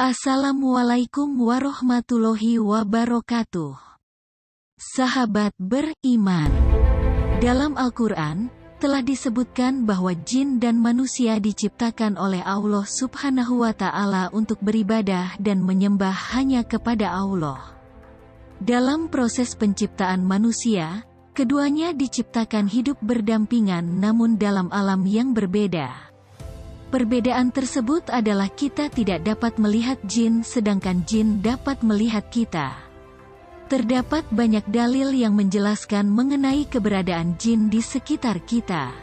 Assalamualaikum warahmatullahi wabarakatuh. Sahabat beriman, dalam Al-Quran, telah disebutkan bahwa jin dan manusia diciptakan oleh Allah Subhanahu wa Ta'ala untuk beribadah dan menyembah hanya kepada Allah. Dalam proses penciptaan manusia, keduanya diciptakan hidup berdampingan namun dalam alam yang berbeda. Perbedaan tersebut adalah kita tidak dapat melihat jin sedangkan jin dapat melihat kita. Terdapat banyak dalil yang menjelaskan mengenai keberadaan jin di sekitar kita.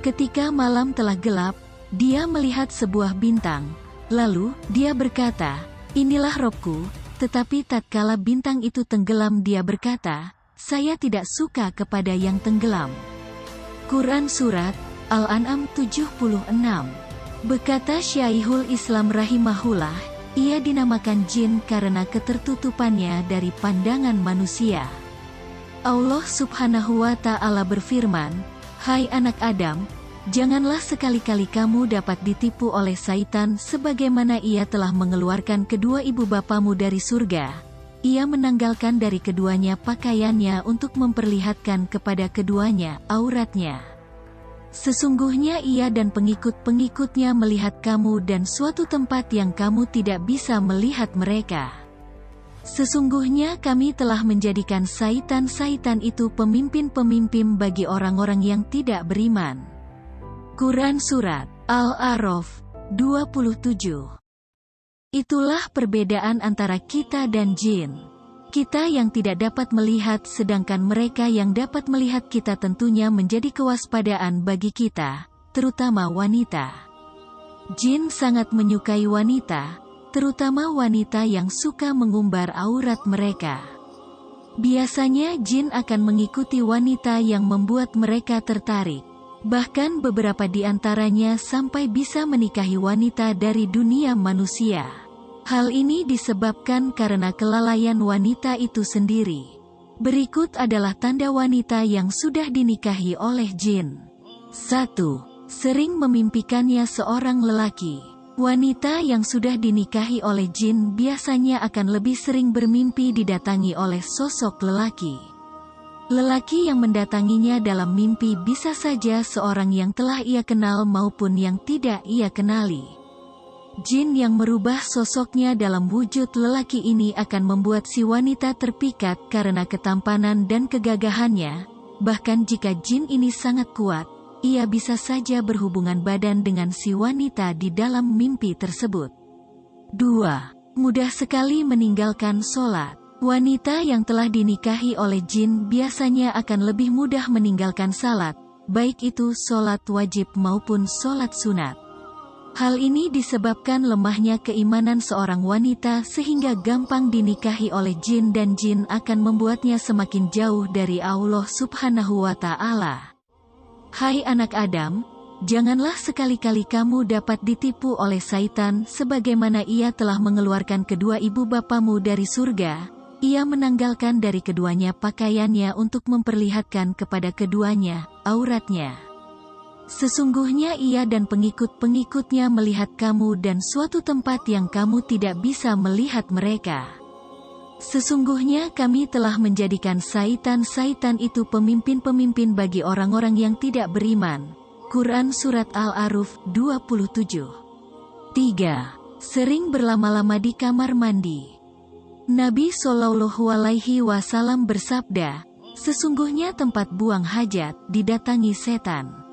Ketika malam telah gelap, dia melihat sebuah bintang. Lalu, dia berkata, "Inilah Robku," tetapi tatkala bintang itu tenggelam dia berkata, "Saya tidak suka kepada yang tenggelam." Quran Surat Al-An'am 76. Berkata Syaihul Islam rahimahullah, ia dinamakan jin karena ketertutupannya dari pandangan manusia. Allah Subhanahu wa Ta'ala berfirman, "Hai anak Adam, janganlah sekali-kali kamu dapat ditipu oleh syaitan sebagaimana ia telah mengeluarkan kedua ibu bapamu dari surga. Ia menanggalkan dari keduanya pakaiannya untuk memperlihatkan kepada keduanya auratnya. Sesungguhnya ia dan pengikut-pengikutnya melihat kamu dan suatu tempat yang kamu tidak bisa melihat mereka. Sesungguhnya kami telah menjadikan syaitan-syaitan itu pemimpin-pemimpin bagi orang-orang yang tidak beriman." Quran Surat Al-A'raf 27. Itulah perbedaan antara kita dan jin. Kita yang tidak dapat melihat sedangkan mereka yang dapat melihat kita tentunya menjadi kewaspadaan bagi kita, terutama wanita. Jin sangat menyukai wanita, terutama wanita yang suka mengumbar aurat mereka. Biasanya jin akan mengikuti wanita yang membuat mereka tertarik. Bahkan beberapa di antaranya sampai bisa menikahi wanita dari dunia manusia. Hal ini disebabkan karena kelalaian wanita itu sendiri. Berikut adalah tanda wanita yang sudah dinikahi oleh jin. 1. Sering memimpikannya seorang lelaki. Wanita yang sudah dinikahi oleh jin biasanya akan lebih sering bermimpi didatangi oleh sosok lelaki. Lelaki yang mendatanginya dalam mimpi bisa saja seorang yang telah ia kenal maupun yang tidak ia kenali. Jin yang merubah sosoknya dalam wujud lelaki ini akan membuat si wanita terpikat karena ketampanan dan kegagahannya. Bahkan jika jin ini sangat kuat, ia bisa saja berhubungan badan dengan si wanita di dalam mimpi tersebut. 2. Mudah sekali meninggalkan sholat. Wanita yang telah dinikahi oleh jin biasanya akan lebih mudah meninggalkan salat, baik itu sholat wajib maupun sholat sunat. Hal ini disebabkan lemahnya keimanan seorang wanita sehingga gampang dinikahi oleh jin dan jin akan membuatnya semakin jauh dari Allah Subhanahu wa Ta'ala. Hai anak Adam, janganlah sekali-kali kamu dapat ditipu oleh syaitan sebagaimana ia telah mengeluarkan kedua ibu bapamu dari surga. Ia menanggalkan dari keduanya pakaiannya untuk memperlihatkan kepada keduanya auratnya. Sesungguhnya ia dan pengikut-pengikutnya melihat kamu dan suatu tempat yang kamu tidak bisa melihat mereka. Sesungguhnya kami telah menjadikan syaitan-syaitan itu pemimpin-pemimpin bagi orang-orang yang tidak beriman. Quran Surat Al-A'raf 27. 3. Sering berlama-lama di kamar mandi. Nabi Shallallahu Alaihi Wasallam bersabda, "Sesungguhnya tempat buang hajat didatangi setan.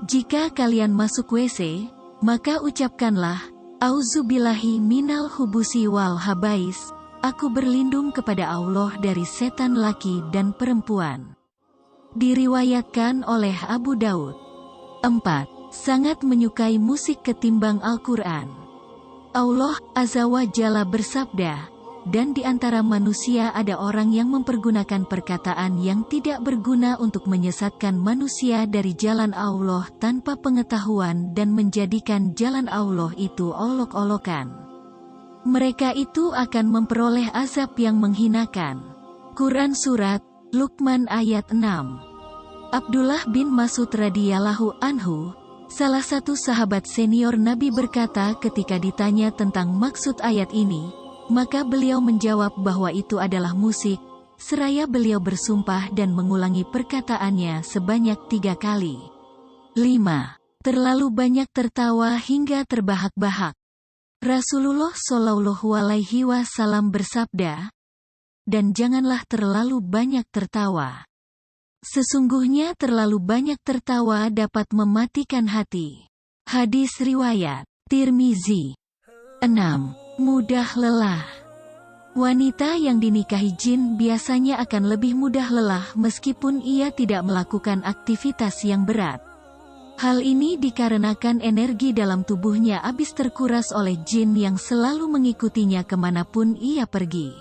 Jika kalian masuk WC, maka ucapkanlah, Auzubillahi minal hubusi wal habais, aku berlindung kepada Allah dari setan laki dan perempuan." Diriwayatkan oleh Abu Daud. 4. Sangat menyukai musik ketimbang Al-Quran. Allah Azza wa Jalla bersabda, "Dan di antara manusia ada orang yang mempergunakan perkataan yang tidak berguna untuk menyesatkan manusia dari jalan Allah tanpa pengetahuan dan menjadikan jalan Allah itu olok-olokan. Mereka itu akan memperoleh azab yang menghinakan." Quran Surat Luqman ayat 6. Abdullah bin Mas'ud radhiyallahu anhu Salah satu sahabat senior Nabi berkata ketika ditanya tentang maksud ayat ini, maka beliau menjawab bahwa itu adalah musik, seraya beliau bersumpah dan mengulangi perkataannya sebanyak 3 kali. 5. Terlalu banyak tertawa hingga terbahak-bahak. Rasulullah Shallallahu Alaihi Wasallam bersabda, dan janganlah terlalu banyak tertawa. Sesungguhnya terlalu banyak tertawa dapat mematikan hati. Hadis riwayat Tirmizi. 6. Mudah lelah. Wanita yang dinikahi jin biasanya akan lebih mudah lelah meskipun ia tidak melakukan aktivitas yang berat. Hal ini dikarenakan energi dalam tubuhnya habis terkuras oleh jin yang selalu mengikutinya kemanapun ia pergi.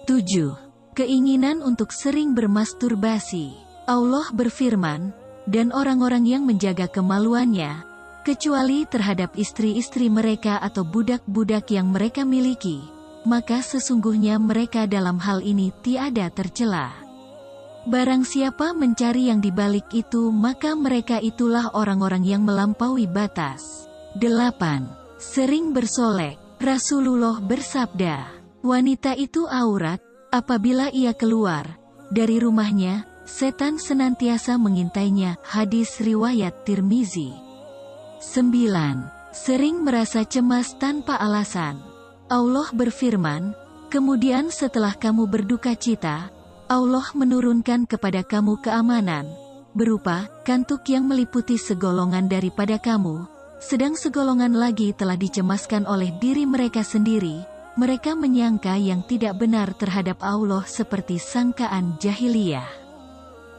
7. Keinginan untuk sering bermasturbasi. Allah berfirman, dan orang-orang yang menjaga kemaluannya, kecuali terhadap istri-istri mereka atau budak-budak yang mereka miliki, maka sesungguhnya mereka dalam hal ini tiada tercela. Barang siapa mencari yang dibalik itu maka mereka itulah orang-orang yang melampaui batas. 8. Sering bersolek. Rasulullah bersabda, wanita itu aurat, apabila ia keluar dari rumahnya, setan senantiasa mengintainya. Hadis riwayat Tirmizi. 9. Sering merasa cemas tanpa alasan. Allah berfirman, kemudian setelah kamu berduka cita, Allah menurunkan kepada kamu keamanan, berupa kantuk yang meliputi segolongan daripada kamu, sedang segolongan lagi telah dicemaskan oleh diri mereka sendiri, mereka menyangka yang tidak benar terhadap Allah seperti sangkaan jahiliyah.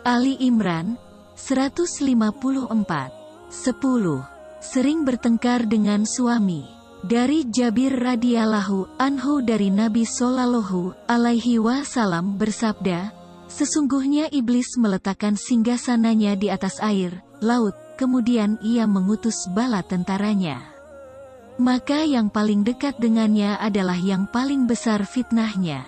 Ali Imran, 154. 10. Sering bertengkar dengan suami. Dari Jabir radhiyallahu anhu dari Nabi Shallallahu Alaihi Wasallam bersabda, sesungguhnya iblis meletakkan singgasananya di atas air, laut, kemudian ia mengutus bala tentaranya. Maka yang paling dekat dengannya adalah yang paling besar fitnahnya.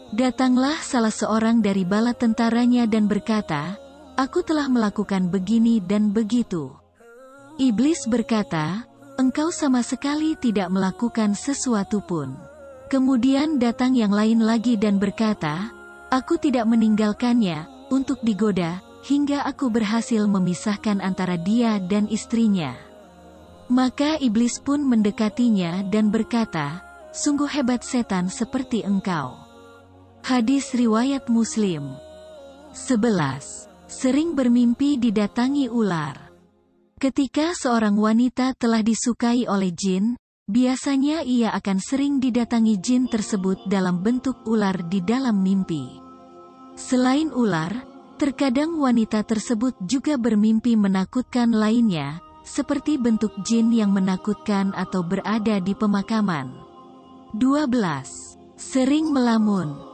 Datanglah salah seorang dari bala tentaranya dan berkata, aku telah melakukan begini dan begitu. Iblis berkata, engkau sama sekali tidak melakukan sesuatu pun. Kemudian datang yang lain lagi dan berkata, aku tidak meninggalkannya, untuk digoda, hingga aku berhasil memisahkan antara dia dan istrinya. Maka iblis pun mendekatinya dan berkata, sungguh hebat setan seperti engkau. Hadis riwayat Muslim. 11. Sering bermimpi didatangi ular. Ketika seorang wanita telah disukai oleh jin, biasanya ia akan sering didatangi jin tersebut dalam bentuk ular di dalam mimpi. Selain ular, terkadang wanita tersebut juga bermimpi menakutkan lainnya, seperti bentuk jin yang menakutkan atau berada di pemakaman. 12. Sering melamun.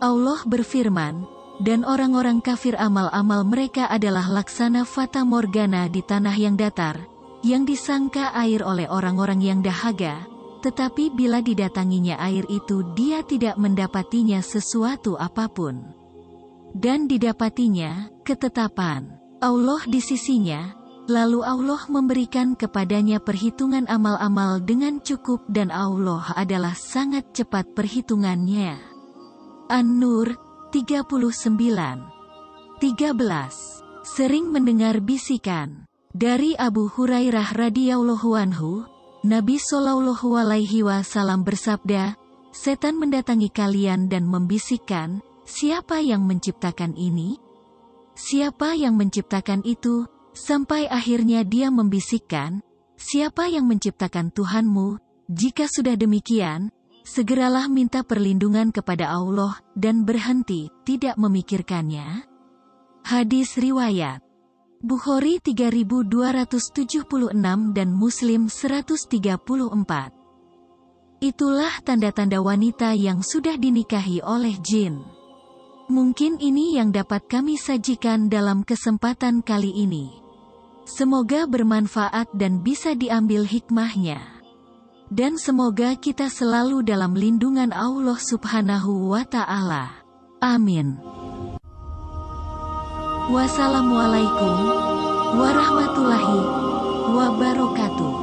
Allah berfirman, dan orang-orang kafir amal-amal mereka adalah laksana fata morgana di tanah yang datar, yang disangka air oleh orang-orang yang dahaga, tetapi bila didatanginya air itu dia tidak mendapatinya sesuatu apapun. Dan didapatinya ketetapan Allah di sisinya, lalu Allah memberikan kepadanya perhitungan amal-amal dengan cukup dan Allah adalah sangat cepat perhitungannya. An-Nur 39. 13. Sering mendengar bisikan. Dari Abu Hurairah radhiyallahu anhu, Nabi Shallallahu Alaihi Wasallam bersabda, setan mendatangi kalian dan membisikkan, siapa yang menciptakan ini? Siapa yang menciptakan itu? Sampai akhirnya dia membisikkan, siapa yang menciptakan Tuhanmu? Jika sudah demikian, segeralah minta perlindungan kepada Allah, dan berhenti, tidak memikirkannya. Hadis riwayat Bukhari 3276 dan Muslim 134. Itulah tanda-tanda wanita yang sudah dinikahi oleh jin. Mungkin ini yang dapat kami sajikan dalam kesempatan kali ini. Semoga bermanfaat dan bisa diambil hikmahnya. Dan semoga kita selalu dalam lindungan Allah Subhanahu wa Ta'ala. Amin. Wassalamualaikum warahmatullahi wabarakatuh.